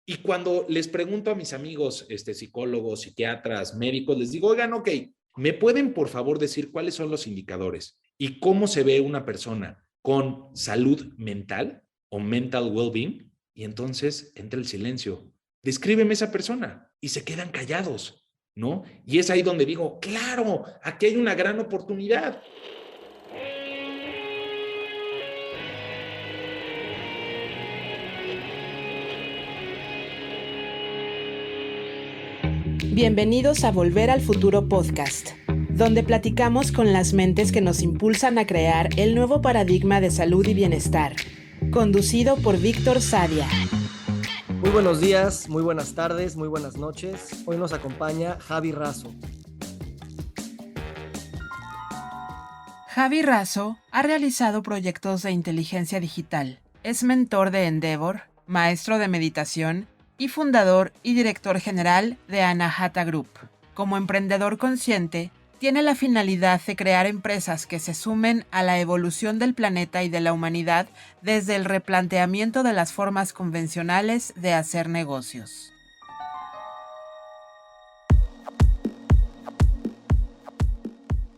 Y cuando les pregunto a mis amigos, psicólogos, psiquiatras, médicos, les digo, oigan, ok, ¿me pueden por favor decir cuáles son los indicadores y cómo se ve una persona con salud mental o mental well-being? Y entonces entra el silencio. Descríbeme esa persona y se quedan callados, ¿no? Y es ahí donde digo, claro, aquí hay una gran oportunidad. Bienvenidos a Volver al Futuro Podcast, donde platicamos con las mentes que nos impulsan a crear el nuevo paradigma de salud y bienestar, conducido por Víctor Sadia. Muy buenos días, muy buenas tardes, muy buenas noches. Hoy nos acompaña Javi Razo. Javi Razo ha realizado proyectos de inteligencia digital. Es mentor de Endeavor, maestro de meditación y fundador y director general de Anahata Group. Como emprendedor consciente, tiene la finalidad de crear empresas que se sumen a la evolución del planeta y de la humanidad desde el replanteamiento de las formas convencionales de hacer negocios.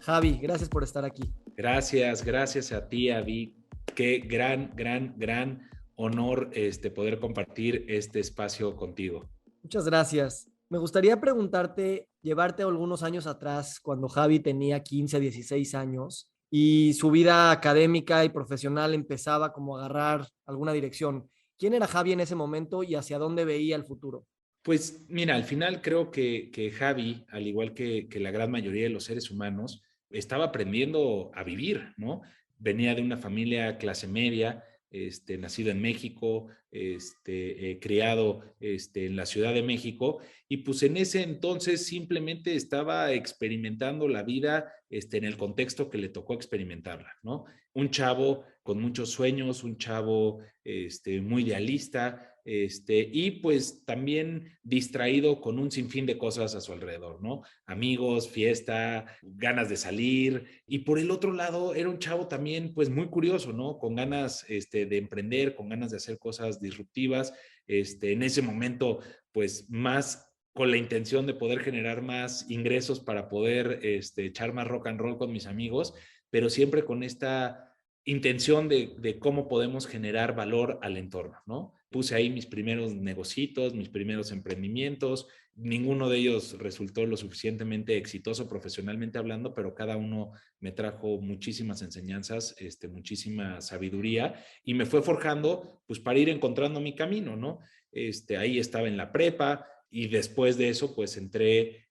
Javi, gracias por estar aquí. Gracias a ti, Avi. Qué gran honor poder compartir este espacio contigo. Muchas gracias. Me gustaría preguntarte, llevarte algunos años atrás, cuando Javi tenía 15, 16 años y su vida académica y profesional empezaba como a agarrar alguna dirección. ¿Quién era Javi en ese momento y hacia dónde veía el futuro? Pues mira, al final creo que Javi, al igual que la gran mayoría de los seres humanos, estaba aprendiendo a vivir, ¿no? Venía de una familia clase media, nacido en México, criado en la Ciudad de México, y pues en ese entonces simplemente estaba experimentando la vida en el contexto que le tocó experimentarla, ¿no? Un chavo con muchos sueños, un chavo muy idealista, y pues también distraído con un sinfín de cosas a su alrededor, ¿no? Amigos, fiesta, ganas de salir, y por el otro lado era un chavo también pues muy curioso, ¿no? Con ganas de emprender, con ganas de hacer cosas disruptivas, en ese momento pues más con la intención de poder generar más ingresos para poder echar más rock and roll con mis amigos, pero siempre con esta intención de cómo podemos generar valor al entorno, ¿no? Puse ahí mis primeros negocios, mis primeros emprendimientos, ninguno de ellos resultó lo suficientemente exitoso profesionalmente hablando, pero cada uno me trajo muchísimas enseñanzas, muchísima sabiduría y me fue forjando pues para ir encontrando mi camino, ¿no? Ahí estaba en la prepa y después de eso pues entré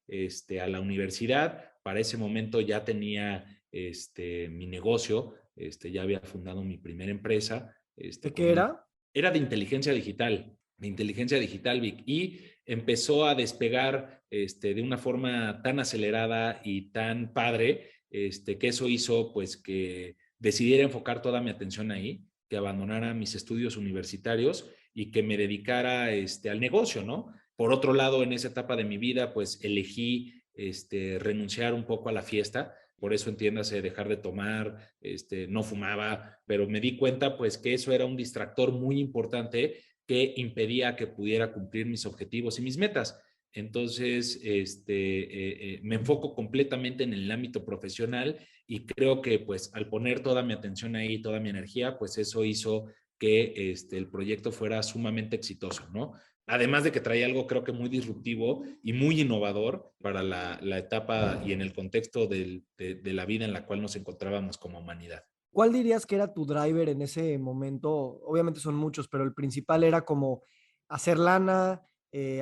a la universidad. Para ese momento ya tenía mi negocio, ya había fundado mi primera empresa. ¿De qué era? Era de inteligencia digital, Vic, y empezó a despegar de una forma tan acelerada y tan padre, que eso hizo pues que decidiera enfocar toda mi atención ahí, que abandonara mis estudios universitarios y que me dedicara al negocio, ¿no? Por otro lado, en esa etapa de mi vida, pues elegí renunciar un poco a la fiesta, por eso entiéndase dejar de tomar, no fumaba, pero me di cuenta pues que eso era un distractor muy importante que impedía que pudiera cumplir mis objetivos y mis metas. Entonces, me enfoco completamente en el ámbito profesional y creo que pues al poner toda mi atención ahí, toda mi energía, pues eso hizo que el proyecto fuera sumamente exitoso, ¿no? Además de que traía algo creo que muy disruptivo y muy innovador para la etapa y en el contexto de la vida en la cual nos encontrábamos como humanidad. ¿Cuál dirías que era tu driver en ese momento? Obviamente son muchos, pero el principal era como hacer lana,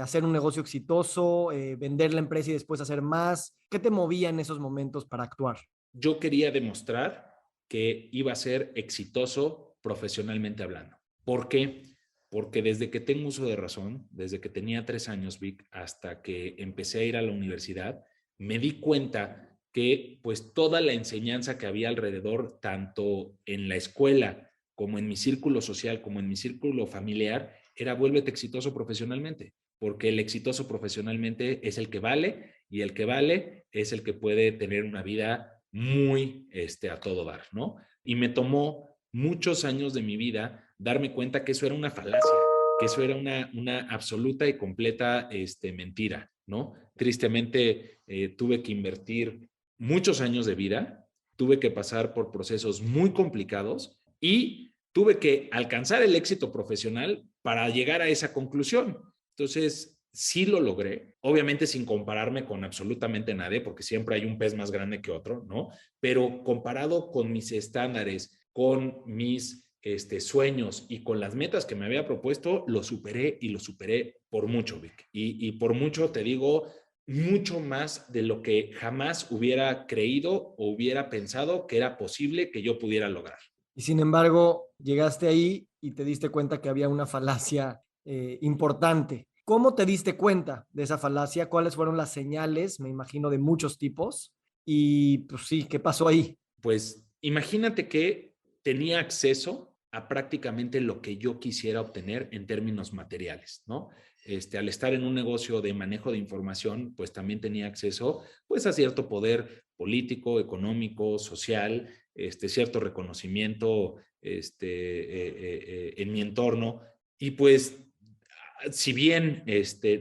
hacer un negocio exitoso, vender la empresa y después hacer más. ¿Qué te movía en esos momentos para actuar? Yo quería demostrar que iba a ser exitoso profesionalmente hablando. ¿Por qué? Porque desde que tengo uso de razón, desde que tenía 3 años, Vic, hasta que empecé a ir a la universidad, me di cuenta que pues toda la enseñanza que había alrededor, tanto en la escuela como en mi círculo social, como en mi círculo familiar, era vuélvete exitoso profesionalmente, porque el exitoso profesionalmente es el que vale y el que vale es el que puede tener una vida muy a todo dar, ¿no? Y me tomó muchos años de mi vida darme cuenta que eso era una falacia, que eso era una absoluta y completa mentira, ¿no? Tristemente tuve que invertir muchos años de vida, tuve que pasar por procesos muy complicados y tuve que alcanzar el éxito profesional para llegar a esa conclusión. Entonces, sí lo logré, obviamente sin compararme con absolutamente nadie, porque siempre hay un pez más grande que otro, ¿no? Pero comparado con mis estándares, con mis sueños y con las metas que me había propuesto, lo superé y lo superé por mucho, Vic. Y por mucho te digo, mucho más de lo que jamás hubiera creído o hubiera pensado que era posible que yo pudiera lograr. Y sin embargo, llegaste ahí y te diste cuenta que había una falacia importante. ¿Cómo te diste cuenta de esa falacia? ¿Cuáles fueron las señales? Me imagino de muchos tipos. Y pues sí, ¿qué pasó ahí? Pues imagínate que tenía acceso a prácticamente lo que yo quisiera obtener en términos materiales, ¿no? Al estar en un negocio de manejo de información, pues también tenía acceso pues a cierto poder político, económico, social, cierto reconocimiento en mi entorno y pues si bien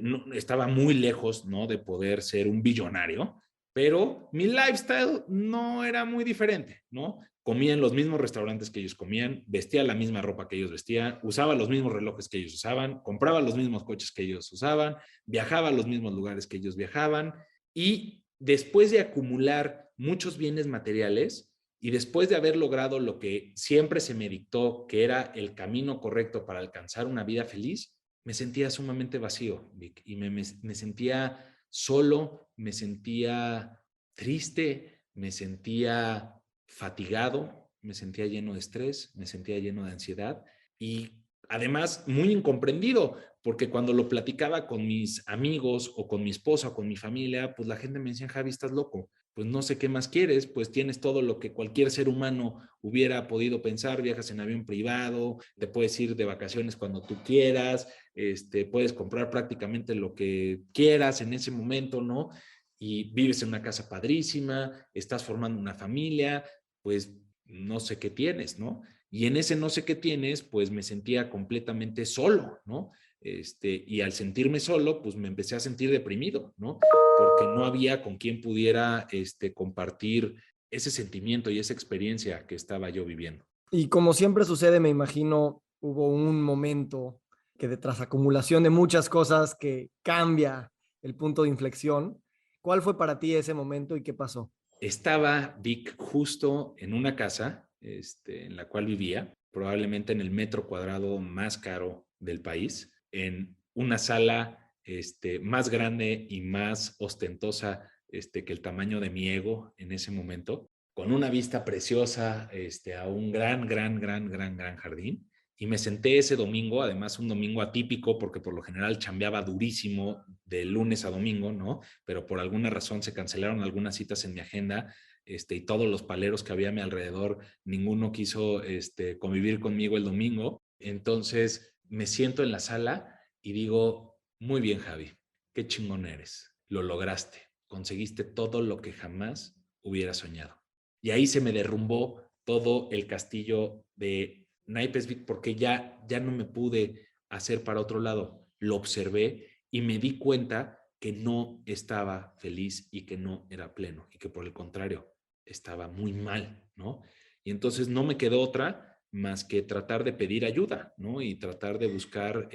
no, estaba muy lejos, ¿no?, de poder ser un billonario, pero mi lifestyle no era muy diferente, ¿no? Comía en los mismos restaurantes que ellos comían, vestía la misma ropa que ellos vestían, usaba los mismos relojes que ellos usaban, compraba los mismos coches que ellos usaban, viajaba a los mismos lugares que ellos viajaban y después de acumular muchos bienes materiales y después de haber logrado lo que siempre se me dictó que era el camino correcto para alcanzar una vida feliz, me sentía sumamente vacío, Vic, y me sentía solo, me sentía triste, me sentía fatigado, me sentía lleno de estrés, me sentía lleno de ansiedad y además muy incomprendido, porque cuando lo platicaba con mis amigos o con mi esposa o con mi familia, pues la gente me decía, Javi, estás loco, pues no sé qué más quieres, pues tienes todo lo que cualquier ser humano hubiera podido pensar, viajas en avión privado, te puedes ir de vacaciones cuando tú quieras, puedes comprar prácticamente lo que quieras en ese momento, ¿no? Y vives en una casa padrísima, estás formando una familia, pues no sé qué tienes, ¿no? Y en ese no sé qué tienes, pues me sentía completamente solo, ¿no? Y al sentirme solo, pues me empecé a sentir deprimido, ¿no? Porque no había con quien pudiera compartir ese sentimiento y esa experiencia que estaba yo viviendo. Y como siempre sucede, me imagino, hubo un momento que de tras acumulación de muchas cosas que cambia el punto de inflexión. ¿Cuál fue para ti ese momento y qué pasó? Estaba Vic justo en una casa en la cual vivía, probablemente en el metro cuadrado más caro del país, en una sala más grande y más ostentosa que el tamaño de mi ego en ese momento, con una vista preciosa a un gran jardín. Y me senté ese domingo, además un domingo atípico, porque por lo general chambeaba durísimo de lunes a domingo, ¿no? Pero por alguna razón se cancelaron algunas citas en mi agenda, y todos los paleros que había a mi alrededor, ninguno quiso convivir conmigo el domingo. Entonces me siento en la sala y digo, muy bien, Javi, qué chingón eres, lo lograste, conseguiste todo lo que jamás hubiera soñado. Y ahí se me derrumbó todo el castillo de naipes, porque ya no me pude hacer para otro lado. Lo observé y me di cuenta que no estaba feliz y que no era pleno y que por el contrario estaba muy mal, ¿no? Y entonces no me quedó otra más que tratar de pedir ayuda, ¿no? Y tratar de buscar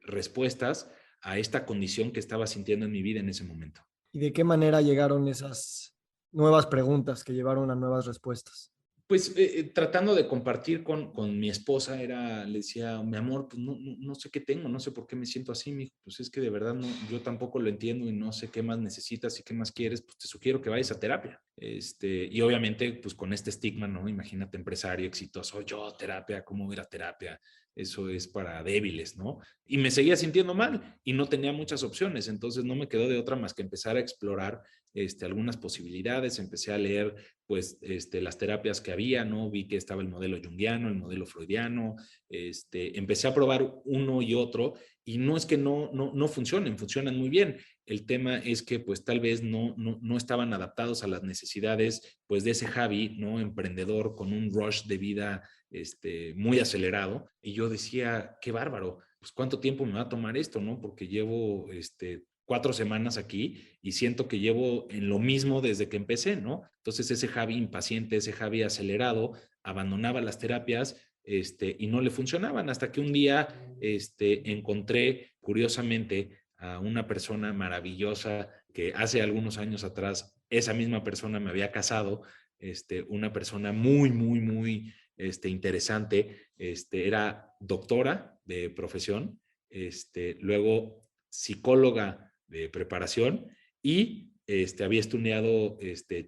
respuestas a esta condición que estaba sintiendo en mi vida en ese momento. ¿Y de qué manera llegaron esas nuevas preguntas que llevaron a nuevas respuestas? Pues tratando de compartir con mi esposa, le decía, mi amor, pues no sé qué tengo, no sé por qué me siento así, mijo, pues es que de verdad no, yo tampoco lo entiendo y no sé qué más necesitas y qué más quieres, pues te sugiero que vayas a terapia. Y obviamente, pues con este estigma, ¿no? Imagínate, empresario exitoso, yo terapia, ¿cómo voy a ir a terapia? Eso es para débiles, ¿no? Y me seguía sintiendo mal y no tenía muchas opciones, entonces no me quedó de otra más que empezar a explorar algunas posibilidades, empecé a leer pues las terapias que había, ¿no? Vi que estaba el modelo junguiano, el modelo freudiano, empecé a probar uno y otro y no es que no funcionen, funcionan muy bien. El tema es que pues tal vez no estaban adaptados a las necesidades pues de ese Javi, ¿no? Emprendedor con un rush de vida muy acelerado y yo decía, qué bárbaro, pues ¿cuánto tiempo me va a tomar esto, no? Porque llevo 4 semanas aquí y siento que llevo en lo mismo desde que empecé, ¿no? Entonces ese Javi impaciente, ese Javi acelerado, abandonaba las terapias y no le funcionaban hasta que un día encontré curiosamente a una persona maravillosa que hace algunos años atrás esa misma persona me había casado, una persona muy, muy, muy interesante, era doctora de profesión, luego psicóloga de preparación y había estudiado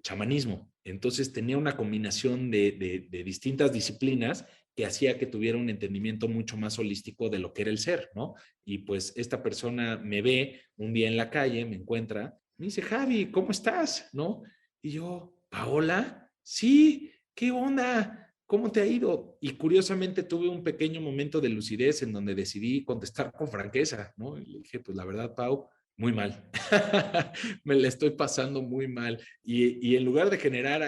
chamanismo. Entonces tenía una combinación de distintas disciplinas que hacía que tuviera un entendimiento mucho más holístico de lo que era el ser, ¿no? Y pues esta persona me ve un día en la calle, me encuentra, me dice, Javi, ¿cómo estás? ¿No? Y yo, Paola, sí, ¿qué onda? ¿Cómo te ha ido? Y curiosamente tuve un pequeño momento de lucidez en donde decidí contestar con franqueza, ¿no? Y le dije, pues la verdad, Pau, muy mal. Me la estoy pasando muy mal. Y en lugar de generar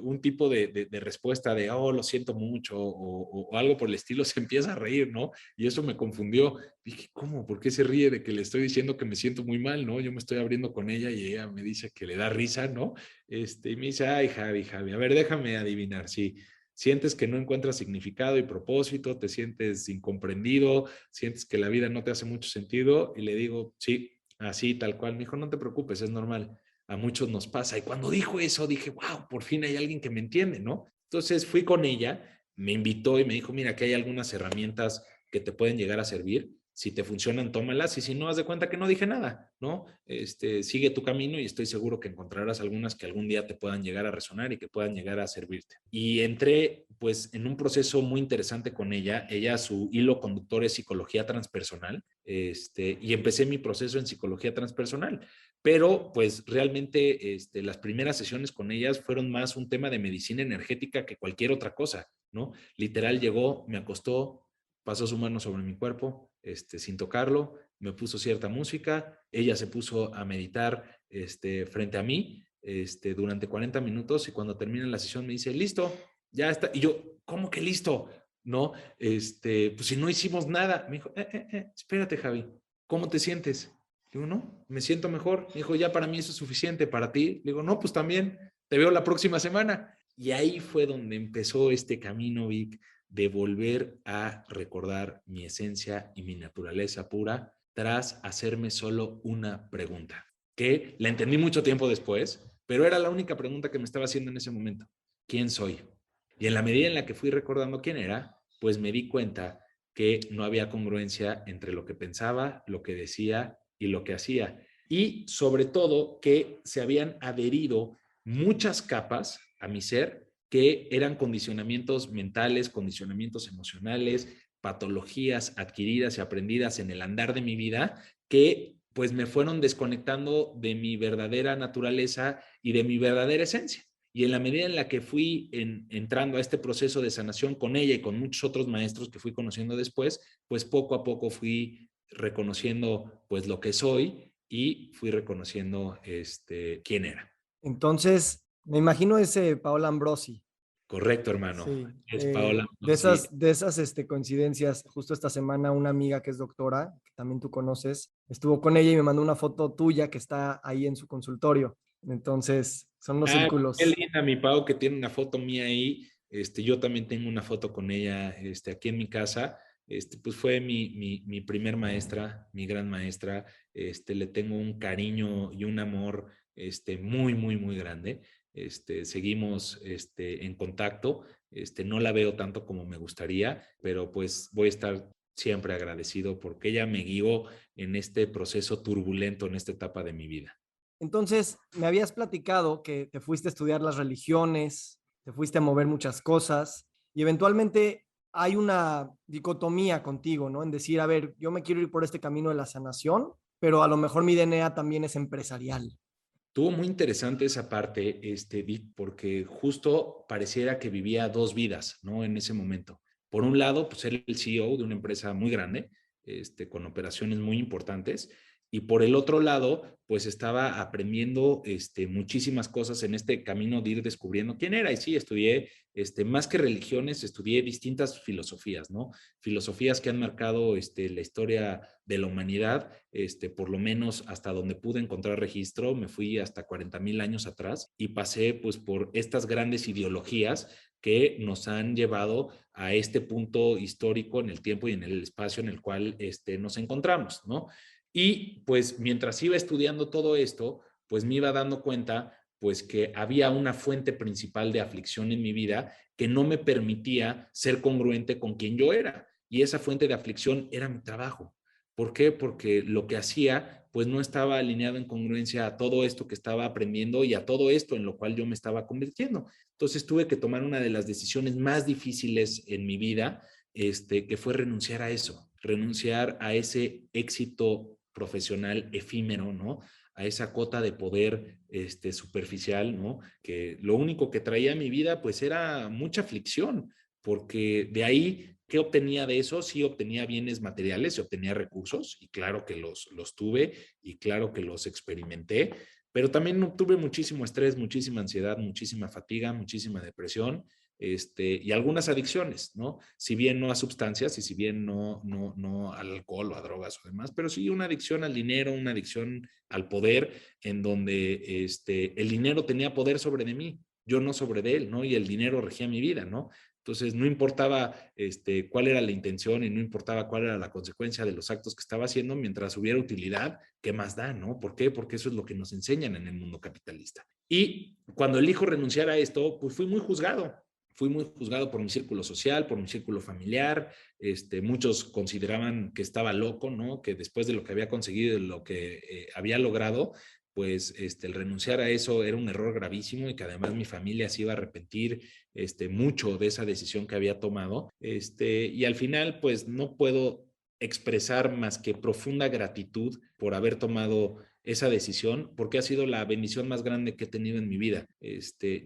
un tipo de respuesta de, oh, lo siento mucho o algo por el estilo, se empieza a reír, ¿no? Y eso me confundió. Dije, ¿cómo? ¿Por qué se ríe de que le estoy diciendo que me siento muy mal, ¿no? Yo me estoy abriendo con ella y ella me dice que le da risa, ¿no? Y me dice, ay, Javi, Javi, a ver, déjame adivinar, sí. Sientes que no encuentras significado y propósito, te sientes incomprendido, sientes que la vida no te hace mucho sentido. Y le digo, sí, así, tal cual. Me dijo, no te preocupes, es normal. A muchos nos pasa. Y cuando dijo eso, dije, wow, por fin hay alguien que me entiende, ¿no? Entonces fui con ella, me invitó y me dijo, mira, que hay algunas herramientas que te pueden llegar a servir. Si te funcionan, tómalas. Y si no, haz de cuenta que no dije nada, ¿no? Sigue tu camino y estoy seguro que encontrarás algunas que algún día te puedan llegar a resonar y que puedan llegar a servirte. Y entré, pues, en un proceso muy interesante con ella. Ella, su hilo conductor es psicología transpersonal, y empecé mi proceso en psicología transpersonal. Pero, pues, realmente, las primeras sesiones con ellas fueron más un tema de medicina energética que cualquier otra cosa, ¿no? Literal llegó, me acostó, pasó su mano sobre mi cuerpo, sin tocarlo, me puso cierta música, ella se puso a meditar frente a mí durante 40 minutos y cuando termina la sesión me dice, listo, ya está. Y yo, ¿cómo que listo? No, pues si no hicimos nada. Me dijo, espérate, Javi, ¿cómo te sientes? Digo, no, me siento mejor. Me dijo, ya para mí eso es suficiente, para ti. Digo, no, pues también, te veo la próxima semana. Y ahí fue donde empezó este camino, Vic, de volver a recordar mi esencia y mi naturaleza pura tras hacerme solo una pregunta, que la entendí mucho tiempo después, pero era la única pregunta que me estaba haciendo en ese momento. ¿Quién soy? Y en la medida en la que fui recordando quién era, pues me di cuenta que no había congruencia entre lo que pensaba, lo que decía y lo que hacía. Y sobre todo que se habían adherido muchas capas a mi ser que eran condicionamientos mentales, condicionamientos emocionales, patologías adquiridas y aprendidas en el andar de mi vida que pues me fueron desconectando de mi verdadera naturaleza y de mi verdadera esencia. Y en la medida en la que fui entrando a este proceso de sanación con ella y con muchos otros maestros que fui conociendo después, pues poco a poco fui reconociendo pues lo que soy y fui reconociendo quién era. Entonces, me imagino ese Paola Ambrosi. Correcto, hermano. Sí, Es Paola. Sí. de esas coincidencias, justo esta semana una amiga que es doctora, que también tú conoces, estuvo con ella y me mandó una foto tuya que está ahí en su consultorio. Entonces, son los Ah, qué círculos. linda mi Pau que tiene una foto mía ahí. Yo también tengo una foto con ella aquí en mi casa. Pues fue mi primer maestra, mi gran maestra. Le tengo un cariño y un amor muy, muy, muy grande. Seguimos en contacto. No la veo tanto como me gustaría, pero pues voy a estar siempre agradecido porque ella me guió en este proceso turbulento, en esta etapa de mi vida. Entonces, me habías platicado que te fuiste a estudiar las religiones, te fuiste a mover muchas cosas y eventualmente hay una dicotomía contigo, ¿no? En decir, a ver, yo me quiero ir por este camino de la sanación, pero a lo mejor mi DNA también es empresarial. Tuvo muy interesante esa parte, Vic, porque justo pareciera que vivía dos vidas, ¿no? En ese momento. Por un lado, pues era el CEO de una empresa muy grande, con operaciones muy importantes, Y por el otro lado, pues estaba aprendiendo muchísimas cosas en este camino de ir descubriendo quién era. Y sí, estudié más que religiones, estudié distintas filosofías, ¿no? Filosofías que han marcado la historia de la humanidad, por lo menos hasta donde pude encontrar registro, me fui hasta 40,000 años atrás y pasé pues por estas grandes ideologías que nos han llevado a este punto histórico en el tiempo y en el espacio en el cual nos encontramos, ¿no? Y pues mientras iba estudiando todo esto, pues me iba dando cuenta pues que había una fuente principal de aflicción en mi vida que no me permitía ser congruente con quien yo era. Y esa fuente de aflicción era mi trabajo. ¿Por qué? Porque lo que hacía pues no estaba alineado en congruencia a todo esto que estaba aprendiendo y a todo esto en lo cual yo me estaba convirtiendo. Entonces tuve que tomar una de las decisiones más difíciles en mi vida, que fue renunciar a eso, renunciar a ese éxito profesional efímero, ¿no? A esa cota de poder superficial, ¿no? Que lo único que traía a mi vida pues era mucha aflicción, porque de ahí, ¿qué obtenía de eso? Sí obtenía bienes materiales, se obtenía recursos, y claro que los tuve, y claro que los experimenté, pero también tuve muchísimo estrés, muchísima ansiedad, muchísima fatiga, muchísima depresión, y algunas adicciones, ¿no? Si bien no a sustancias y si bien no al alcohol o a drogas o demás, pero sí una adicción al dinero, una adicción al poder, en donde el dinero tenía poder sobre de mí, yo no sobre de él, ¿no? Y el dinero regía mi vida, ¿no? Entonces, no importaba cuál era la intención y no importaba cuál era la consecuencia de los actos que estaba haciendo, mientras hubiera utilidad, ¿qué más da, no? ¿Por qué? Porque eso es lo que nos enseñan en el mundo capitalista. Y cuando elijo renunciar a esto, pues fui muy juzgado por mi círculo social, por mi círculo familiar. Muchos consideraban que estaba loco, ¿no? Que después de lo que había conseguido, de lo que había logrado, pues el renunciar a eso era un error gravísimo y que además mi familia se iba a arrepentir mucho de esa decisión que había tomado. Y al final, pues no puedo expresar más que profunda gratitud por haber tomado esa decisión, porque ha sido la bendición más grande que he tenido en mi vida,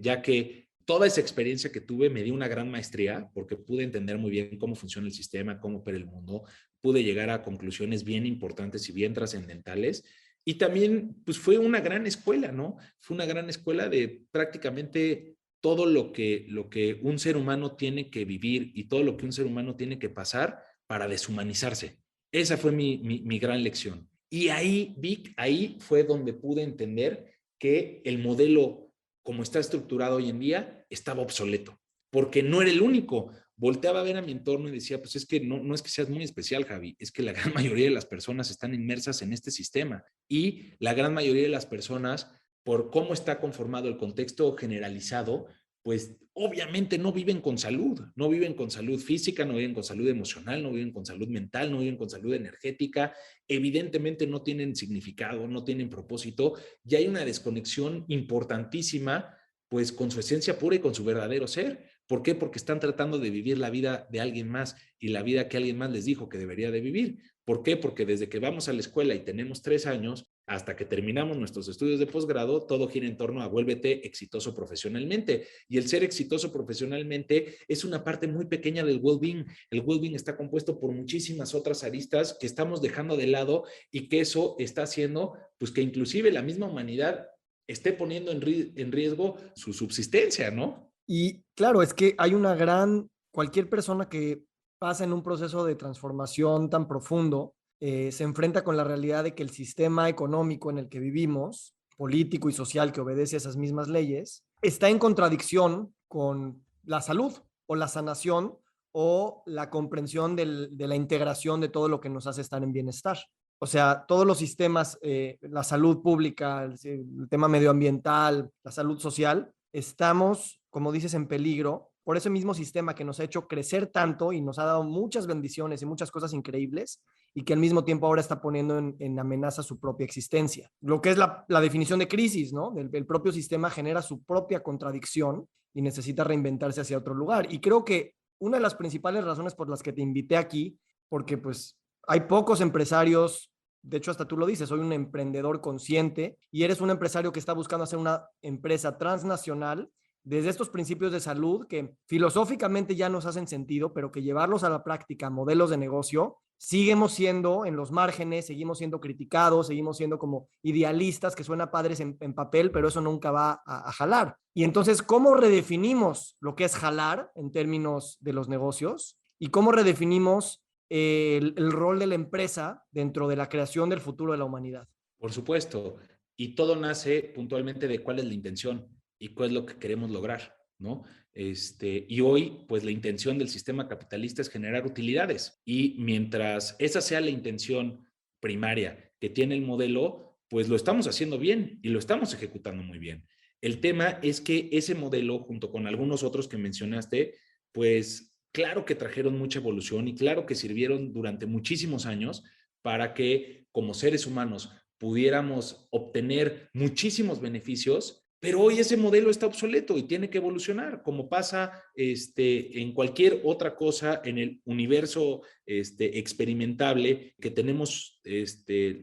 ya que toda esa experiencia que tuve me dio una gran maestría porque pude entender muy bien cómo funciona el sistema, cómo opera el mundo, pude llegar a conclusiones bien importantes y bien trascendentales. Y también, pues fue una gran escuela, ¿no? Fue una gran escuela de prácticamente todo lo que un ser humano tiene que vivir y todo lo que un ser humano tiene que pasar para deshumanizarse. Esa fue mi gran lección. Y ahí, Vic, ahí fue donde pude entender que el modelo como está estructurado hoy en día, estaba obsoleto, porque no era el único. Volteaba a ver a mi entorno y decía, pues es que no es que seas muy especial, Javi, es que la gran mayoría de las personas están inmersas en este sistema y la gran mayoría de las personas, por cómo está conformado el contexto generalizado, pues obviamente no viven con salud, no viven con salud física, no viven con salud emocional, no viven con salud mental, no viven con salud energética, evidentemente no tienen significado, no tienen propósito, y hay una desconexión importantísima pues con su esencia pura y con su verdadero ser. ¿Por qué? Porque están tratando de vivir la vida de alguien más y la vida que alguien más les dijo que debería de vivir. ¿Por qué? Porque desde que vamos a la escuela y tenemos 3 años hasta que terminamos nuestros estudios de posgrado, todo gira en torno a vuélvete exitoso profesionalmente. Y el ser exitoso profesionalmente es una parte muy pequeña del well-being. El well-being está compuesto por muchísimas otras aristas que estamos dejando de lado y que eso está haciendo pues que inclusive la misma humanidad esté poniendo en riesgo su subsistencia, ¿no? Y claro, es que hay una gran, cualquier persona que pasa en un proceso de transformación tan profundo, se enfrenta con la realidad de que el sistema económico en el que vivimos, político y social que obedece a esas mismas leyes, está en contradicción con la salud o la sanación o la comprensión de la integración de todo lo que nos hace estar en bienestar. O sea, todos los sistemas, la salud pública, el tema medioambiental, la salud social, estamos, como dices, en peligro por ese mismo sistema que nos ha hecho crecer tanto y nos ha dado muchas bendiciones y muchas cosas increíbles y que al mismo tiempo ahora está poniendo en amenaza su propia existencia. Lo que es la definición de crisis, ¿no? El propio sistema genera su propia contradicción y necesita reinventarse hacia otro lugar. Y creo que una de las principales razones por las que te invité aquí, porque pues hay pocos empresarios, de hecho hasta tú lo dices, soy un emprendedor consciente y eres un empresario que está buscando hacer una empresa transnacional desde estos principios de salud que filosóficamente ya nos hacen sentido, pero que llevarlos a la práctica, modelos de negocio, seguimos siendo en los márgenes, seguimos siendo criticados, seguimos siendo como idealistas, que suena padres en papel, pero eso nunca va a jalar. Y entonces, ¿cómo redefinimos lo que es jalar en términos de los negocios? ¿Y cómo redefinimos el rol de la empresa dentro de la creación del futuro de la humanidad? Por supuesto, y todo nace puntualmente de cuál es la intención y cuál es lo que queremos lograr, ¿no? Y hoy, pues la intención del sistema capitalista es generar utilidades y mientras esa sea la intención primaria que tiene el modelo, pues lo estamos haciendo bien y lo estamos ejecutando muy bien. El tema es que ese modelo, junto con algunos otros que mencionaste, pues claro que trajeron mucha evolución y claro que sirvieron durante muchísimos años para que como seres humanos pudiéramos obtener muchísimos beneficios, pero hoy ese modelo está obsoleto y tiene que evolucionar, como pasa en cualquier otra cosa en el universo experimentable que tenemos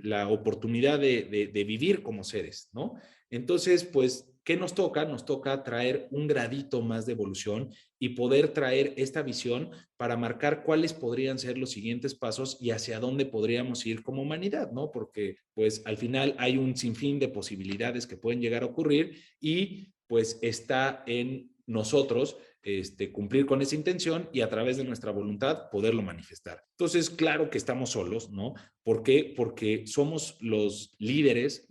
la oportunidad de vivir como seres, ¿no? Entonces, pues, ¿qué nos toca? Nos toca traer un gradito más de evolución y poder traer esta visión para marcar cuáles podrían ser los siguientes pasos y hacia dónde podríamos ir como humanidad, ¿no? Porque pues al final hay un sinfín de posibilidades que pueden llegar a ocurrir y pues está en nosotros cumplir con esa intención y a través de nuestra voluntad poderlo manifestar. Entonces, claro que estamos solos, ¿no? ¿Por qué? Porque somos los líderes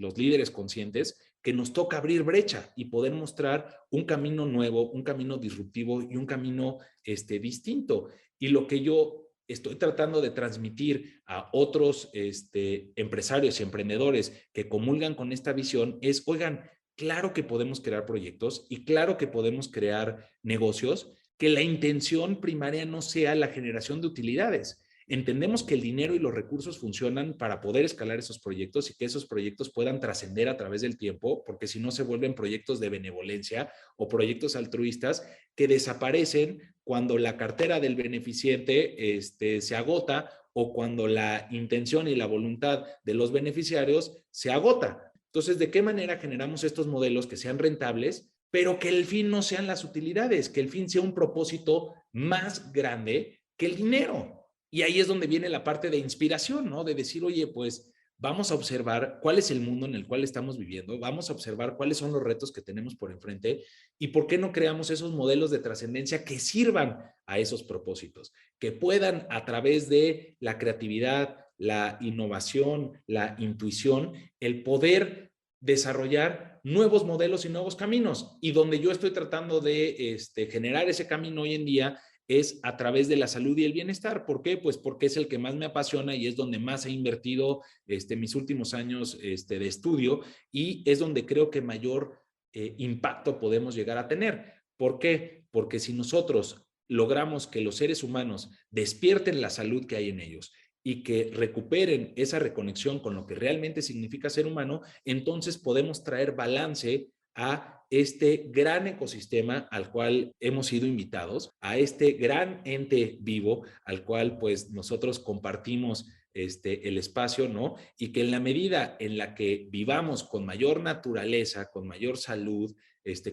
conscientes que nos toca abrir brecha y poder mostrar un camino nuevo, un camino disruptivo y un camino distinto. Y lo que yo estoy tratando de transmitir a otros empresarios y emprendedores que comulgan con esta visión es, oigan, claro que podemos crear proyectos y claro que podemos crear negocios, que la intención primaria no sea la generación de utilidades. Entendemos que el dinero y los recursos funcionan para poder escalar esos proyectos y que esos proyectos puedan trascender a través del tiempo, porque si no se vuelven proyectos de benevolencia o proyectos altruistas que desaparecen cuando la cartera del beneficiente se agota o cuando la intención y la voluntad de los beneficiarios se agota. Entonces, ¿de qué manera generamos estos modelos que sean rentables, pero que el fin no sean las utilidades, que el fin sea un propósito más grande que el dinero? Y ahí es donde viene la parte de inspiración, ¿no? De decir, oye, pues vamos a observar cuál es el mundo en el cual estamos viviendo, vamos a observar cuáles son los retos que tenemos por enfrente y por qué no creamos esos modelos de trascendencia que sirvan a esos propósitos, que puedan a través de la creatividad, la innovación, la intuición, el poder desarrollar nuevos modelos y nuevos caminos. Y donde yo estoy tratando de generar ese camino hoy en día es a través de la salud y el bienestar. ¿Por qué? Pues porque es el que más me apasiona y es donde más he invertido mis últimos años de estudio y es donde creo que mayor impacto podemos llegar a tener. ¿Por qué? Porque si nosotros logramos que los seres humanos despierten la salud que hay en ellos y que recuperen esa reconexión con lo que realmente significa ser humano, entonces podemos traer balance a este gran ecosistema al cual hemos sido invitados, a este gran ente vivo al cual pues nosotros compartimos el espacio, ¿no? Y que en la medida en la que vivamos con mayor naturaleza, con mayor salud,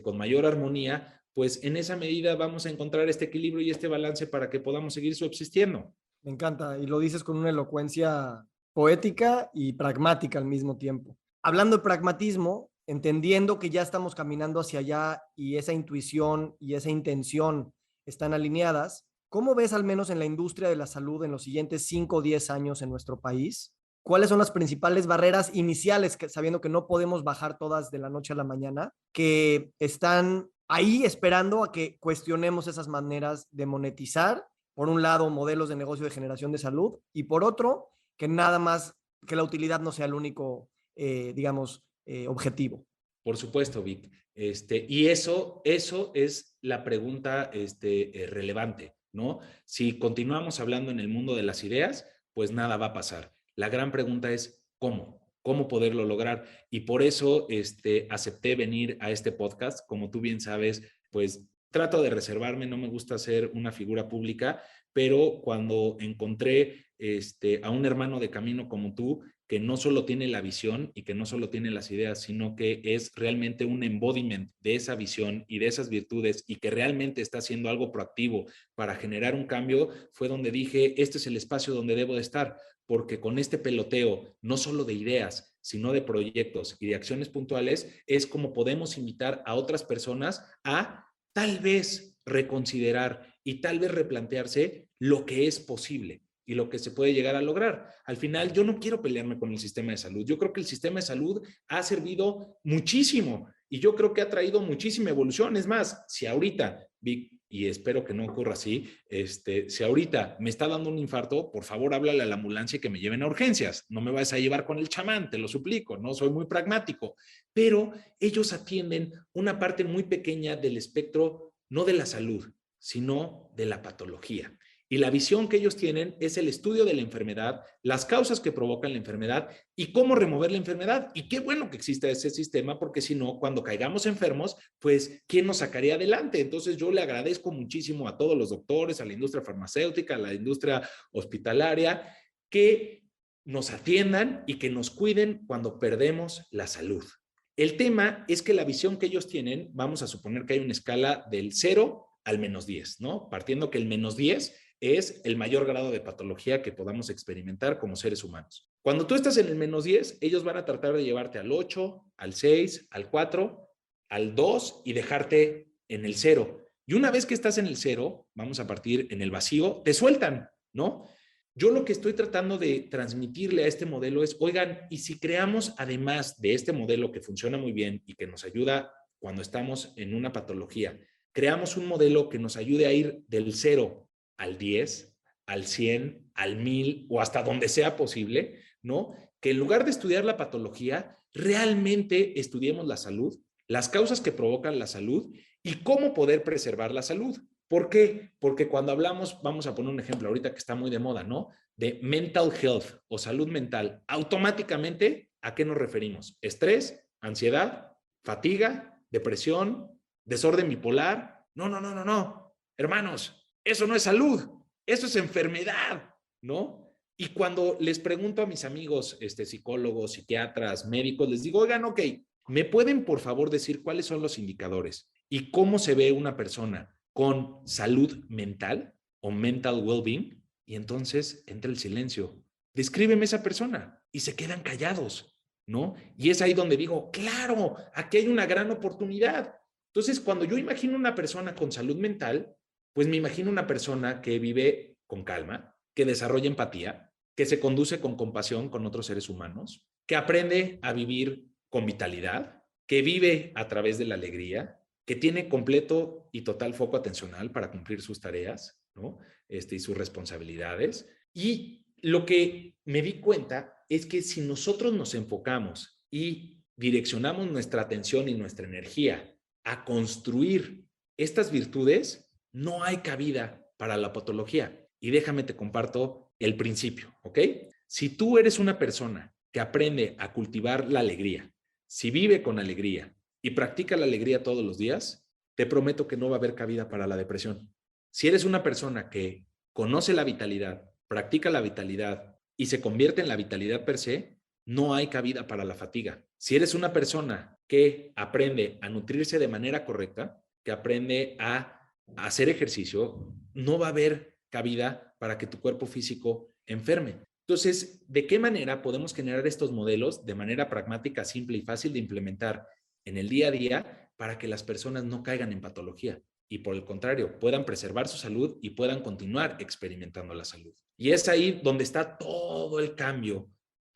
con mayor armonía, pues en esa medida vamos a encontrar este equilibrio y este balance para que podamos seguir subsistiendo. Me encanta, y lo dices con una elocuencia poética y pragmática al mismo tiempo. Hablando de pragmatismo, entendiendo que ya estamos caminando hacia allá y esa intuición y esa intención están alineadas, ¿cómo ves al menos en la industria de la salud en los siguientes 5 o 10 años en nuestro país? ¿Cuáles son las principales barreras iniciales, sabiendo que no podemos bajar todas de la noche a la mañana, que están ahí esperando a que cuestionemos esas maneras de monetizar? Por un lado, modelos de negocio de generación de salud y por otro, que nada más, que la utilidad no sea el único, digamos, objetivo. Por supuesto, Vic. Y eso es la pregunta relevante, ¿no? Si continuamos hablando en el mundo de las ideas, pues nada va a pasar. La gran pregunta es ¿cómo? ¿Cómo poderlo lograr? Y por eso acepté venir a este podcast. Como tú bien sabes, pues trato de reservarme, no me gusta ser una figura pública, pero cuando encontré a un hermano de camino como tú, que no solo tiene la visión y que no solo tiene las ideas, sino que es realmente un embodiment de esa visión y de esas virtudes y que realmente está haciendo algo proactivo para generar un cambio, fue donde dije, este es el espacio donde debo de estar, porque con este peloteo, no solo de ideas, sino de proyectos y de acciones puntuales, es como podemos invitar a otras personas a tal vez reconsiderar y tal vez replantearse lo que es posible y lo que se puede llegar a lograr. Al final, yo no quiero pelearme con el sistema de salud. Yo creo que el sistema de salud ha servido muchísimo y yo creo que ha traído muchísima evolución. Es más, si ahorita, Vic, y espero que no ocurra así, si ahorita me está dando un infarto, por favor háblale a la ambulancia y que me lleven a urgencias. No me vayas a llevar con el chamán, te lo suplico, no soy muy pragmático. Pero ellos atienden una parte muy pequeña del espectro, no de la salud, sino de la patología. Y la visión que ellos tienen es el estudio de la enfermedad, las causas que provocan la enfermedad y cómo remover la enfermedad. Y qué bueno que exista ese sistema, porque si no, cuando caigamos enfermos, pues, ¿quién nos sacaría adelante? Entonces, yo le agradezco muchísimo a todos los doctores, a la industria farmacéutica, a la industria hospitalaria, que nos atiendan y que nos cuiden cuando perdemos la salud. El tema es que la visión que ellos tienen, vamos a suponer que hay una escala del 0 al -10, ¿no? Partiendo que el -10 es el mayor grado de patología que podamos experimentar como seres humanos. Cuando tú estás en el -10, ellos van a tratar de llevarte al 8, al 6, al 4, al 2 y dejarte en el 0. Y una vez que estás en el 0, vamos a partir en el vacío, te sueltan, ¿no? Yo lo que estoy tratando de transmitirle a este modelo es, oigan, y si creamos además de este modelo que funciona muy bien y que nos ayuda cuando estamos en una patología, creamos un modelo que nos ayude a ir del 0 al 10, al 100, al 1000 o hasta donde sea posible, ¿no? Que en lugar de estudiar la patología, realmente estudiemos la salud, las causas que provocan la salud y cómo poder preservar la salud. ¿Por qué? Porque cuando hablamos, vamos a poner un ejemplo ahorita que está muy de moda, ¿no? De mental health o salud mental, automáticamente, ¿a qué nos referimos? Estrés, ansiedad, fatiga, depresión, desorden bipolar. No, no, no, no, no. Hermanos, eso no es salud, eso es enfermedad, ¿no? Y cuando les pregunto a mis amigos, psicólogos, psiquiatras, médicos, les digo, oigan, ok, ¿me pueden por favor decir cuáles son los indicadores y cómo se ve una persona con salud mental o mental well-being? Y entonces entra el silencio. Descríbeme esa persona y se quedan callados, ¿no? Y es ahí donde digo, claro, aquí hay una gran oportunidad. Entonces, cuando yo imagino una persona con salud mental, pues me imagino una persona que vive con calma, que desarrolla empatía, que se conduce con compasión con otros seres humanos, que aprende a vivir con vitalidad, que vive a través de la alegría, que tiene completo y total foco atencional para cumplir sus tareas, ¿no? Y sus responsabilidades. Y lo que me di cuenta es que si nosotros nos enfocamos y direccionamos nuestra atención y nuestra energía a construir estas virtudes, no hay cabida para la patología. Y déjame te comparto el principio, ¿ok? Si tú eres una persona que aprende a cultivar la alegría, si vive con alegría y practica la alegría todos los días, te prometo que no va a haber cabida para la depresión. Si eres una persona que conoce la vitalidad, practica la vitalidad y se convierte en la vitalidad per se, no hay cabida para la fatiga. Si eres una persona que aprende a nutrirse de manera correcta, que aprende a hacer ejercicio, no va a haber cabida para que tu cuerpo físico enferme. Entonces, ¿de qué manera podemos generar estos modelos de manera pragmática, simple y fácil de implementar en el día a día para que las personas no caigan en patología y por el contrario, puedan preservar su salud y puedan continuar experimentando la salud? Y es ahí donde está todo el cambio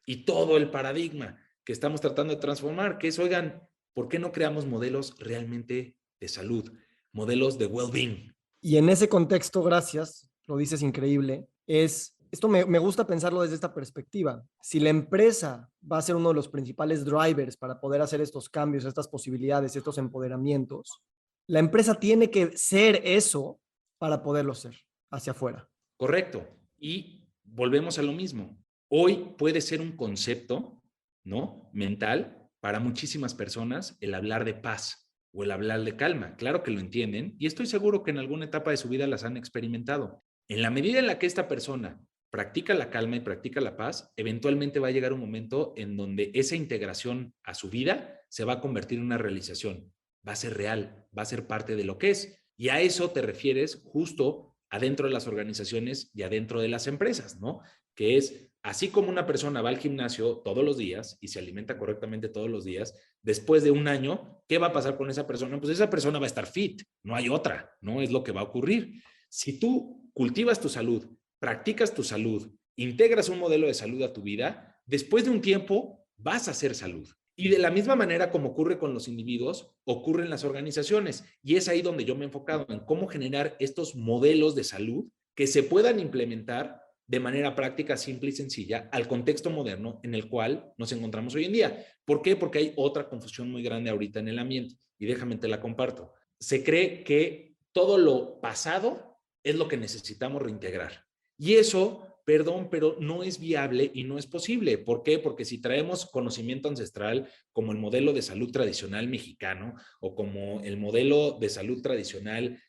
y todo el paradigma que estamos tratando de transformar, que es, oigan, ¿por qué no creamos modelos realmente de salud, modelos de well-being? Y en ese contexto, gracias, lo dices increíble, esto me gusta pensarlo desde esta perspectiva. Si la empresa va a ser uno de los principales drivers para poder hacer estos cambios, estas posibilidades, estos empoderamientos, la empresa tiene que ser eso para poderlo ser hacia afuera. Correcto. Y volvemos a lo mismo. Hoy puede ser un concepto, ¿no? Mental para muchísimas personas el hablar de paz o el hablar de calma. Claro que lo entienden y estoy seguro que en alguna etapa de su vida las han experimentado. En la medida en la que esta persona practica la calma y practica la paz, eventualmente va a llegar un momento en donde esa integración a su vida se va a convertir en una realización, va a ser real, va a ser parte de lo que es. Y a eso te refieres justo adentro de las organizaciones y adentro de las empresas, ¿no? Que es, así como una persona va al gimnasio todos los días y se alimenta correctamente todos los días, después de un año, ¿qué va a pasar con esa persona? Pues esa persona va a estar fit, no hay otra, ¿no? Es lo que va a ocurrir. Si tú cultivas tu salud, practicas tu salud, integras un modelo de salud a tu vida, después de un tiempo vas a hacer salud. Y de la misma manera como ocurre con los individuos, ocurre en las organizaciones. Y es ahí donde yo me he enfocado en cómo generar estos modelos de salud que se puedan implementar de manera práctica, simple y sencilla al contexto moderno en el cual nos encontramos hoy en día. ¿Por qué? Porque hay otra confusión muy grande ahorita en el ambiente y déjame te la comparto. Se cree que todo lo pasado es lo que necesitamos reintegrar. Y eso, perdón, pero no es viable y no es posible. ¿Por qué? Porque si traemos conocimiento ancestral como el modelo de salud tradicional mexicano o como el modelo de salud tradicional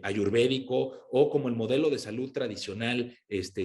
ayurvédico o como el modelo de salud tradicional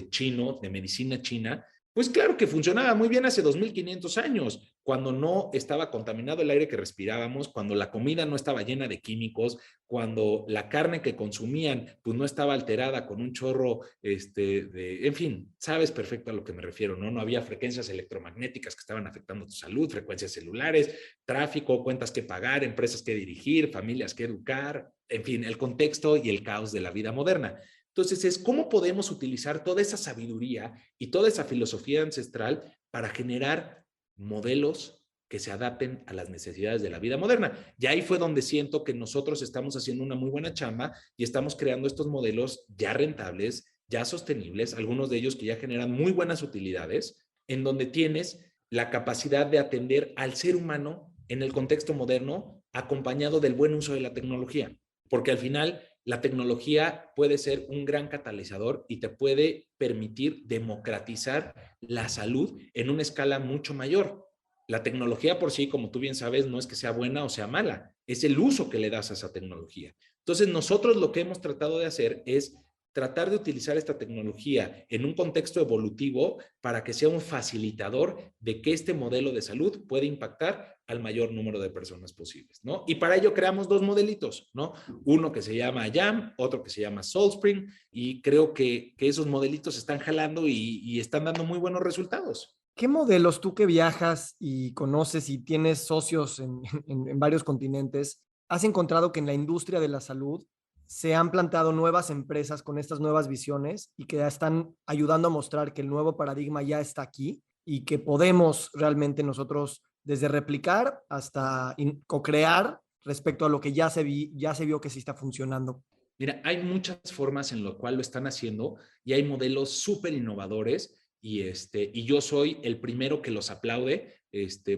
chino, de medicina china, pues claro que funcionaba muy bien hace 2500 años, cuando no estaba contaminado el aire que respirábamos, cuando la comida no estaba llena de químicos, cuando la carne que consumían pues no estaba alterada con un chorro en fin, sabes perfecto a lo que me refiero, ¿no? No había frecuencias electromagnéticas que estaban afectando tu salud, frecuencias celulares, tráfico, cuentas que pagar, empresas que dirigir, familias que educar, en fin, el contexto y el caos de la vida moderna. Entonces es cómo podemos utilizar toda esa sabiduría y toda esa filosofía ancestral para generar modelos que se adapten a las necesidades de la vida moderna. Y ahí fue donde siento que nosotros estamos haciendo una muy buena chamba y estamos creando estos modelos ya rentables, ya sostenibles, algunos de ellos que ya generan muy buenas utilidades, en donde tienes la capacidad de atender al ser humano en el contexto moderno, acompañado del buen uso de la tecnología. Porque al final la tecnología puede ser un gran catalizador y te puede permitir democratizar la salud en una escala mucho mayor. La tecnología por sí, como tú bien sabes, no es que sea buena o sea mala, es el uso que le das a esa tecnología. Entonces, nosotros lo que hemos tratado de hacer es tratar de utilizar esta tecnología en un contexto evolutivo para que sea un facilitador de que este modelo de salud pueda impactar al mayor número de personas posibles, ¿no? Y para ello creamos dos modelitos, ¿no? Uno que se llama YAM, otro que se llama SoulSpring, y creo que esos modelitos están jalando y están dando muy buenos resultados. ¿Qué modelos tú que viajas y conoces y tienes socios en varios continentes, has encontrado que en la industria de la salud se han plantado nuevas empresas con estas nuevas visiones y que están ayudando a mostrar que el nuevo paradigma ya está aquí y que podemos realmente nosotros desde replicar hasta co-crear respecto a lo que ya se vio que sí está funcionando? Mira, hay muchas formas en lo cual lo están haciendo y hay modelos súper innovadores y yo soy el primero que los aplaude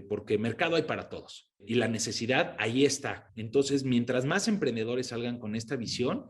porque mercado hay para todos y la necesidad ahí está. Entonces, mientras más emprendedores salgan con esta visión,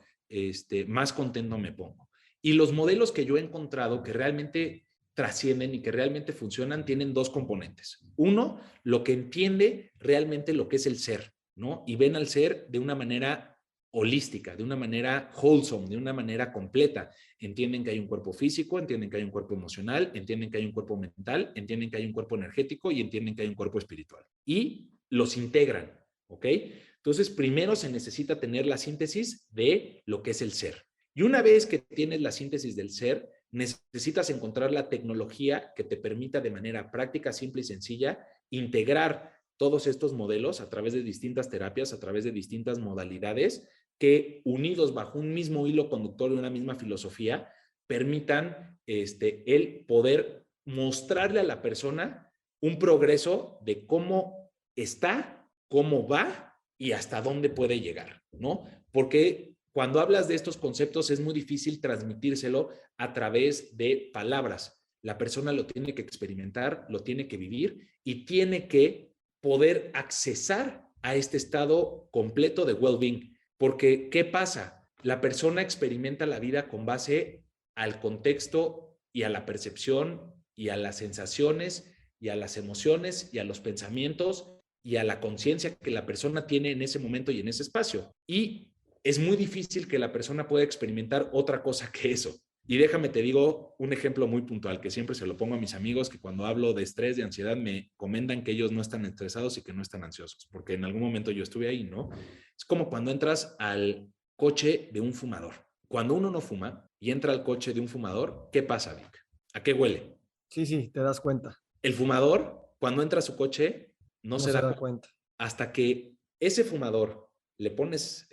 más contento me pongo. Y los modelos que yo he encontrado que realmente trascienden y que realmente funcionan tienen dos componentes. Uno, lo que entiende realmente lo que es el ser, ¿no? Y ven al ser de una manera holística, de una manera wholesome, de una manera completa. Entienden que hay un cuerpo físico, entienden que hay un cuerpo emocional, entienden que hay un cuerpo mental, entienden que hay un cuerpo energético y entienden que hay un cuerpo espiritual. Y los integran, ¿ok? Entonces, primero se necesita tener la síntesis de lo que es el ser. Y una vez que tienes la síntesis del ser, necesitas encontrar la tecnología que te permita de manera práctica, simple y sencilla integrar todos estos modelos a través de distintas terapias, a través de distintas modalidades que unidos bajo un mismo hilo conductor y una misma filosofía permitan el poder mostrarle a la persona un progreso de cómo está, cómo va y hasta dónde puede llegar, ¿no? Porque cuando hablas de estos conceptos es muy difícil transmitírselo a través de palabras. La persona lo tiene que experimentar, lo tiene que vivir y tiene que poder accesar a este estado completo de well-being. Porque, ¿qué pasa? La persona experimenta la vida con base al contexto y a la percepción y a las sensaciones y a las emociones y a los pensamientos y a la conciencia que la persona tiene en ese momento y en ese espacio. Y es muy difícil que la persona pueda experimentar otra cosa que eso. Y déjame te digo un ejemplo muy puntual que siempre se lo pongo a mis amigos, que cuando hablo de estrés, de ansiedad, me comentan que ellos no están estresados y que no están ansiosos, porque en algún momento yo estuve ahí, ¿no? Es como cuando entras al coche de un fumador. Cuando uno no fuma y entra al coche de un fumador, ¿qué pasa, Vic? ¿A qué huele? Sí, sí, te das cuenta. El fumador, cuando entra a su coche, no No se se da da cuenta cuenta. hasta que ese fumador le pones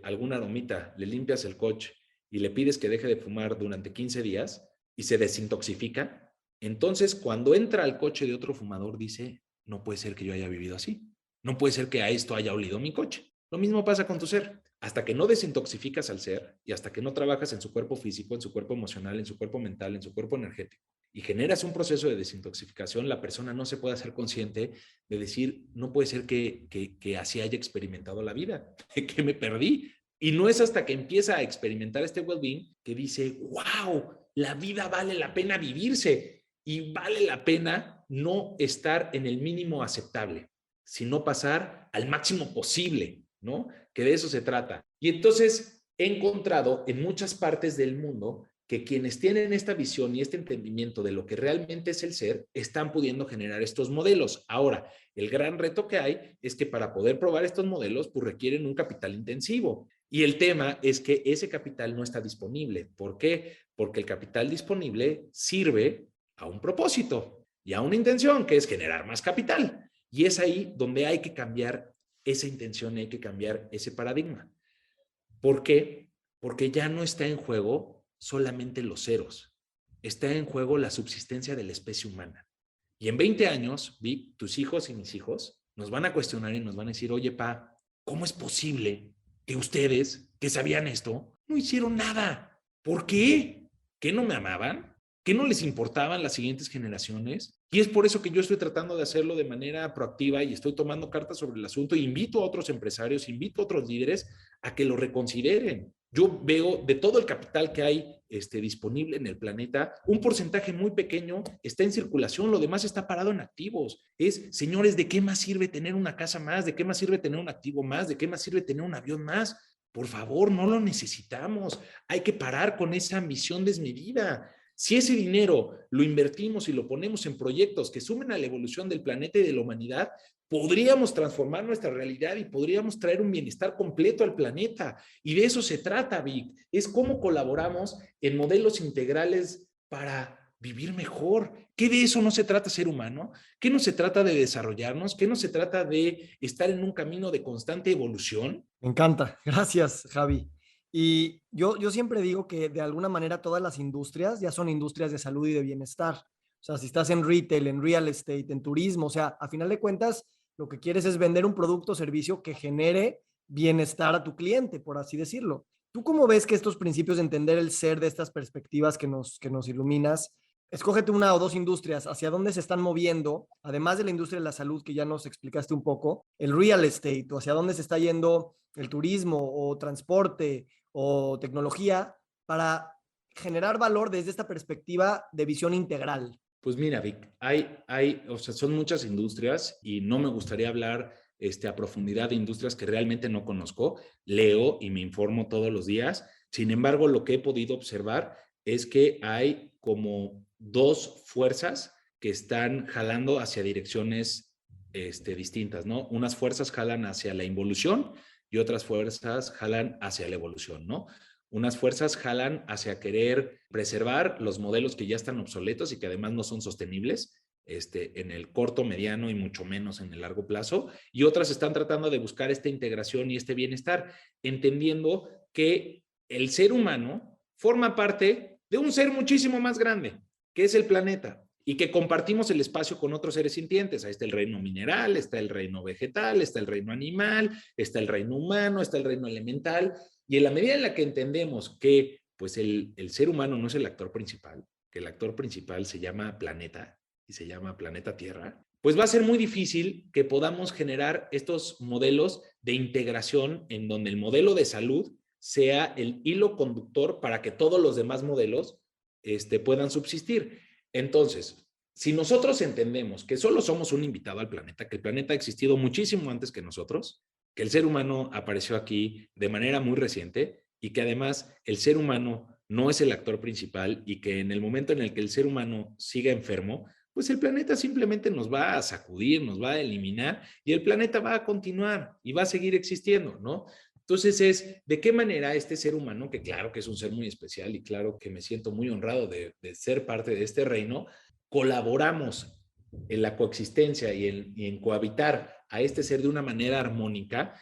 alguna aromita, le limpias el coche y le pides que deje de fumar durante 15 días y se desintoxica, entonces cuando entra al coche de otro fumador dice, no puede ser que yo haya vivido así, no puede ser que a esto haya olido mi coche. Lo mismo pasa con tu ser. Hasta que no desintoxificas al ser y hasta que no trabajas en su cuerpo físico, en su cuerpo emocional, en su cuerpo mental, en su cuerpo energético, y generas un proceso de desintoxicación, la persona no se puede hacer consciente de decir, no puede ser que así haya experimentado la vida, que me perdí. Y no es hasta que empieza a experimentar este well-being que dice, wow, la vida vale la pena vivirse y vale la pena no estar en el mínimo aceptable, sino pasar al máximo posible, ¿no? Que de eso se trata. Y entonces he encontrado en muchas partes del mundo que quienes tienen esta visión y este entendimiento de lo que realmente es el ser, están pudiendo generar estos modelos. Ahora, el gran reto que hay es que para poder probar estos modelos, pues requieren un capital intensivo. Y el tema es que ese capital no está disponible. ¿Por qué? Porque el capital disponible sirve a un propósito y a una intención, que es generar más capital. Y es ahí donde hay que cambiar esa intención, hay que cambiar ese paradigma. ¿Por qué? Porque ya no está en juego solamente los ceros, está en juego la subsistencia de la especie humana. Y en 20 años, Vic, tus hijos y mis hijos nos van a cuestionar y nos van a decir, oye, pa, ¿cómo es posible que ustedes, que sabían esto, no hicieron nada? ¿Por qué? ¿Que no me amaban? ¿Que no les importaban las siguientes generaciones? Y es por eso que yo estoy tratando de hacerlo de manera proactiva y estoy tomando cartas sobre el asunto. Invito a otros empresarios, invito a otros líderes a que lo reconsideren. Yo veo de todo el capital que hay disponible en el planeta, un porcentaje muy pequeño está en circulación, lo demás está parado en activos. Señores, ¿de qué más sirve tener una casa más? ¿De qué más sirve tener un activo más? ¿De qué más sirve tener un avión más? Por favor, no lo necesitamos. Hay que parar con esa ambición desmedida. Si ese dinero lo invertimos y lo ponemos en proyectos que sumen a la evolución del planeta y de la humanidad, podríamos transformar nuestra realidad y podríamos traer un bienestar completo al planeta. Y de eso se trata, Vic. Es cómo colaboramos en modelos integrales para vivir mejor. ¿Qué de eso no se trata ser humano? ¿Qué no se trata de desarrollarnos? ¿Qué no se trata de estar en un camino de constante evolución? Me encanta. Gracias, Javi. Y yo siempre digo que de alguna manera todas las industrias ya son industrias de salud y de bienestar. O sea, si estás en retail, en real estate, en turismo, o sea, a final de cuentas, lo que quieres es vender un producto o servicio que genere bienestar a tu cliente, por así decirlo. ¿Tú cómo ves que estos principios de entender el ser de estas perspectivas que nos iluminas, escógete una o dos industrias, hacia dónde se están moviendo, además de la industria de la salud que ya nos explicaste un poco, el real estate o hacia dónde se está yendo el turismo o transporte o tecnología para generar valor desde esta perspectiva de visión integral? Pues mira, Vic, o sea, son muchas industrias y no me gustaría hablar a profundidad de industrias que realmente no conozco. Leo y me informo todos los días. Sin embargo, lo que he podido observar es que hay como dos fuerzas que están jalando hacia direcciones distintas, ¿no? Unas fuerzas jalan hacia la involución y otras fuerzas jalan hacia la evolución, ¿no? Unas fuerzas jalan hacia querer preservar los modelos que ya están obsoletos y que además no son sostenibles en el corto, mediano y mucho menos en el largo plazo, y otras están tratando de buscar esta integración y este bienestar, entendiendo que el ser humano forma parte de un ser muchísimo más grande, que es el planeta, y que compartimos el espacio con otros seres sintientes. Ahí está el reino mineral, está el reino vegetal, está el reino animal, está el reino humano, está el reino elemental, y en la medida en la que entendemos que pues el ser humano no es el actor principal, que el actor principal se llama planeta y se llama planeta Tierra, pues va a ser muy difícil que podamos generar estos modelos de integración en donde el modelo de salud sea el hilo conductor para que todos los demás modelos puedan subsistir. Entonces, si nosotros entendemos que solo somos un invitado al planeta, que el planeta ha existido muchísimo antes que nosotros, que el ser humano apareció aquí de manera muy reciente y que además el ser humano no es el actor principal y que en el momento en el que el ser humano siga enfermo, pues el planeta simplemente nos va a sacudir, nos va a eliminar y el planeta va a continuar y va a seguir existiendo, ¿no? Entonces es de qué manera este ser humano, que claro que es un ser muy especial y claro que me siento muy honrado de ser parte de este reino, colaboramos en la coexistencia y en cohabitar a este ser de una manera armónica,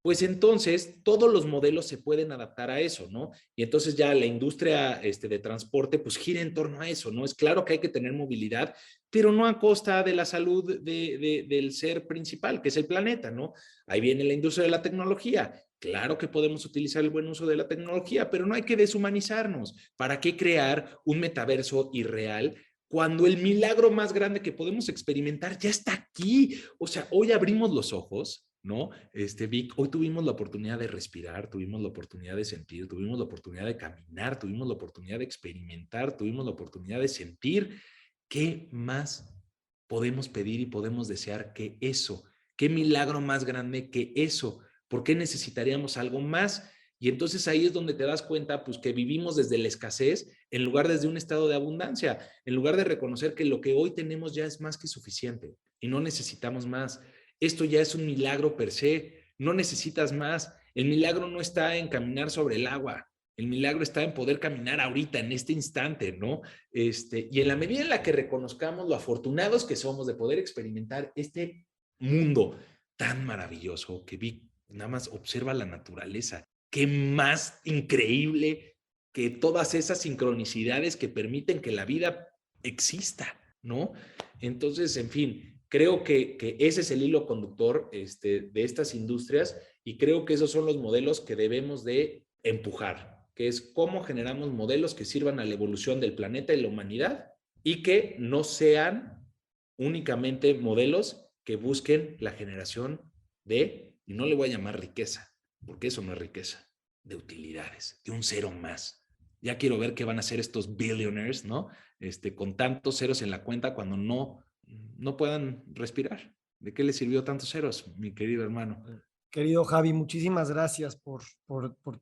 pues entonces todos los modelos se pueden adaptar a eso, ¿no? Y entonces ya la industria de transporte pues gira en torno a eso, ¿no? Es claro que hay que tener movilidad, pero no a costa de la salud del ser principal, que es el planeta, ¿no? Ahí viene la industria de la tecnología. Claro que podemos utilizar el buen uso de la tecnología, pero no hay que deshumanizarnos. ¿Para qué crear un metaverso irreal cuando el milagro más grande que podemos experimentar ya está aquí? O sea, hoy abrimos los ojos, ¿no? Vic, hoy tuvimos la oportunidad de respirar, tuvimos la oportunidad de sentir, tuvimos la oportunidad de caminar, tuvimos la oportunidad de experimentar, tuvimos la oportunidad de sentir. ¿Qué más podemos pedir y podemos desear que eso? ¿Qué milagro más grande que eso? ¿Por qué necesitaríamos algo más? Y entonces ahí es donde te das cuenta, pues, que vivimos desde la escasez en lugar desde un estado de abundancia, en lugar de reconocer que lo que hoy tenemos ya es más que suficiente y no necesitamos más. Esto ya es un milagro per se, no necesitas más. El milagro no está en caminar sobre el agua, el milagro está en poder caminar ahorita, en este instante, ¿no? Y en la medida en la que reconozcamos lo afortunados que somos de poder experimentar este mundo tan maravilloso que vi, nada más observa la naturaleza, qué más increíble que todas esas sincronicidades que permiten que la vida exista, ¿no? Entonces, en fin, creo que ese es el hilo conductor de estas industrias y creo que esos son los modelos que debemos de empujar, que es cómo generamos modelos que sirvan a la evolución del planeta y la humanidad y que no sean únicamente modelos que busquen la generación y no le voy a llamar riqueza, porque eso no es riqueza, de utilidades, de un cero más. Ya quiero ver qué van a hacer estos billionaires, ¿no? Con tantos ceros en la cuenta cuando no puedan respirar. ¿De qué les sirvió tantos ceros, mi querido hermano? Querido Javi, muchísimas gracias por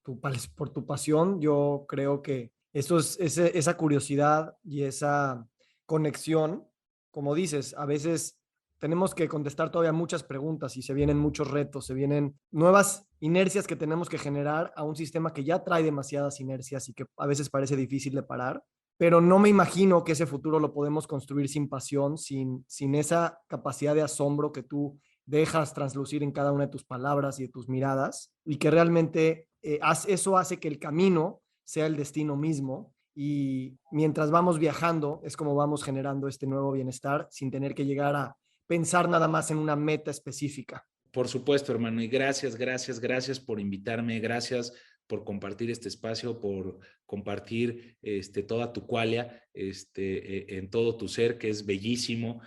tu pasión. Yo creo que esa curiosidad y esa conexión, como dices, a veces tenemos que contestar todavía muchas preguntas y se vienen muchos retos, se vienen nuevas inercias que tenemos que generar a un sistema que ya trae demasiadas inercias y que a veces parece difícil de parar, pero no me imagino que ese futuro lo podemos construir sin pasión, sin esa capacidad de asombro que tú dejas translucir en cada una de tus palabras y de tus miradas, y que realmente eso hace que el camino sea el destino mismo, y mientras vamos viajando es como vamos generando este nuevo bienestar sin tener que llegar a pensar nada más en una meta específica. Por supuesto, hermano, y gracias, gracias, gracias por invitarme, gracias por compartir este espacio, por compartir toda tu qualia en todo tu ser, que es bellísimo,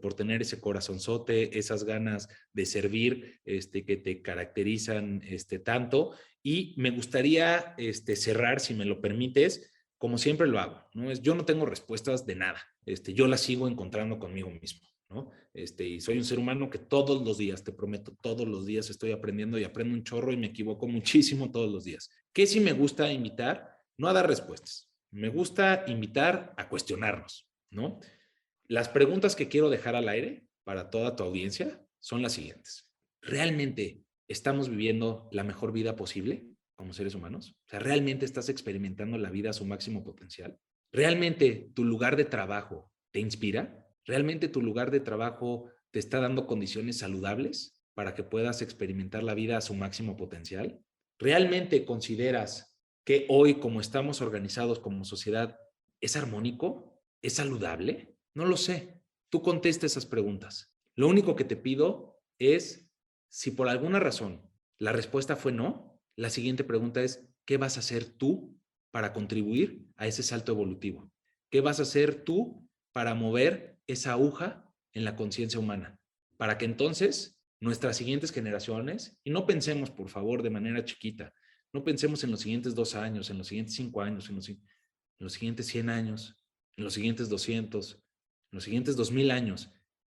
por tener ese corazonzote, esas ganas de servir que te caracterizan tanto. Y me gustaría cerrar, si me lo permites, como siempre lo hago, ¿no? Yo no tengo respuestas de nada, yo las sigo encontrando conmigo mismo, ¿no? Y soy un ser humano que todos los días, te prometo, todos los días estoy aprendiendo y aprendo un chorro y me equivoco muchísimo todos los días. ¿Qué sí me gusta invitar? No a dar respuestas, me gusta invitar a cuestionarnos, ¿no? Las preguntas que quiero dejar al aire para toda tu audiencia son las siguientes. ¿Realmente estamos viviendo la mejor vida posible como seres humanos? O sea, ¿realmente estás experimentando la vida a su máximo potencial? ¿Realmente tu lugar de trabajo te inspira? ¿Realmente tu lugar de trabajo te está dando condiciones saludables para que puedas experimentar la vida a su máximo potencial? ¿Realmente consideras que hoy, como estamos organizados como sociedad, es armónico? ¿Es saludable? No lo sé. Tú contesta esas preguntas. Lo único que te pido es, si por alguna razón la respuesta fue no, la siguiente pregunta es, ¿qué vas a hacer tú para contribuir a ese salto evolutivo? ¿Qué vas a hacer tú para mover esa aguja en la conciencia humana? Para que entonces nuestras siguientes generaciones, y no pensemos por favor de manera chiquita, no pensemos en los siguientes 2 años, en los siguientes 5 años, en los siguientes 100 años, en los siguientes 200, en los siguientes 2000 años.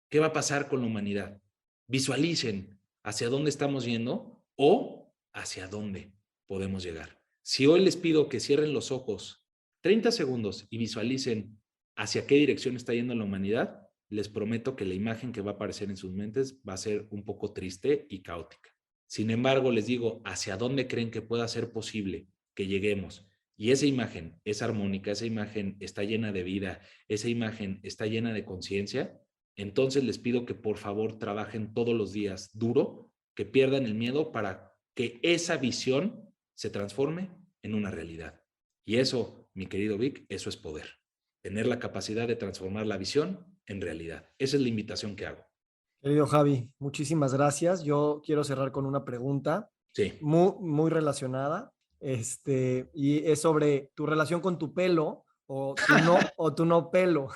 ¿Qué va a pasar con la humanidad? Visualicen hacia dónde estamos yendo o hacia dónde podemos llegar. Si hoy les pido que cierren los ojos 30 segundos y visualicen hacia qué dirección está yendo la humanidad, les prometo que la imagen que va a aparecer en sus mentes va a ser un poco triste y caótica. Sin embargo, les digo, ¿hacia dónde creen que pueda ser posible que lleguemos? Y esa imagen es armónica, esa imagen está llena de vida, esa imagen está llena de conciencia. Entonces les pido que por favor trabajen todos los días duro, que pierdan el miedo para que esa visión se transforme en una realidad. Y eso, mi querido Vic, eso es poder. Tener la capacidad de transformar la visión en realidad. Esa es la invitación que hago. Querido Javi, muchísimas gracias. Yo quiero cerrar con una pregunta Sí. muy relacionada. Y es sobre tu relación con tu pelo o tu no pelo.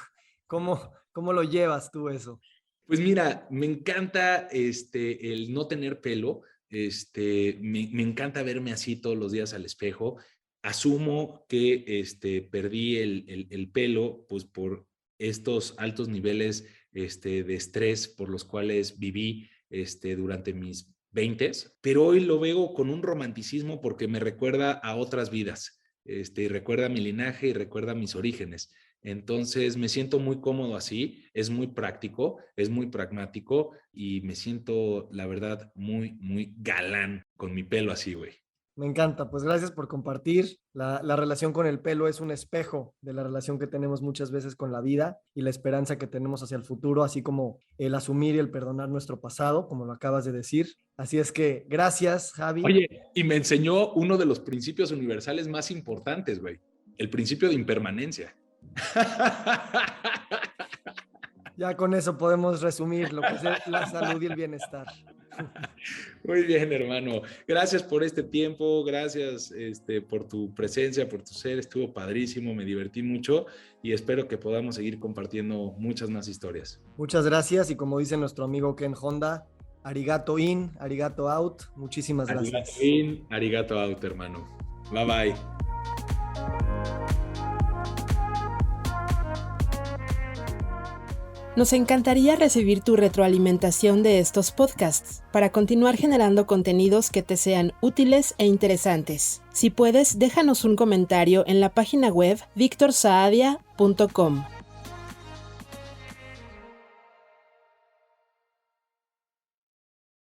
¿Cómo lo llevas tú eso? Pues mira, me encanta el no tener pelo. Me encanta verme así todos los días al espejo. Asumo que perdí el pelo pues por estos altos niveles de estrés por los cuales viví durante mis 20s, pero hoy lo veo con un romanticismo porque me recuerda a otras vidas, y recuerda mi linaje y recuerda mis orígenes. Entonces me siento muy cómodo así, es muy práctico, es muy pragmático y me siento, la verdad, muy galán con mi pelo así, güey. Me encanta, pues gracias por compartir. La relación con el pelo es un espejo de la relación que tenemos muchas veces con la vida y la esperanza que tenemos hacia el futuro, así como el asumir y el perdonar nuestro pasado, como lo acabas de decir. Así es que gracias, Javi. Oye, y me enseñó uno de los principios universales más importantes, güey, el principio de impermanencia. Ya con eso podemos resumir lo que es la salud y el bienestar. Muy bien, hermano. Gracias por este tiempo, gracias por tu presencia, por tu ser. Estuvo padrísimo, me divertí mucho y espero que podamos seguir compartiendo muchas más historias. Muchas gracias y como dice nuestro amigo Ken Honda, arigato in, arigato out. Muchísimas gracias. Arigato in, arigato out, hermano. Bye bye. Nos encantaría recibir tu retroalimentación de estos podcasts para continuar generando contenidos que te sean útiles e interesantes. Si puedes, déjanos un comentario en la página web victorsaadia.com.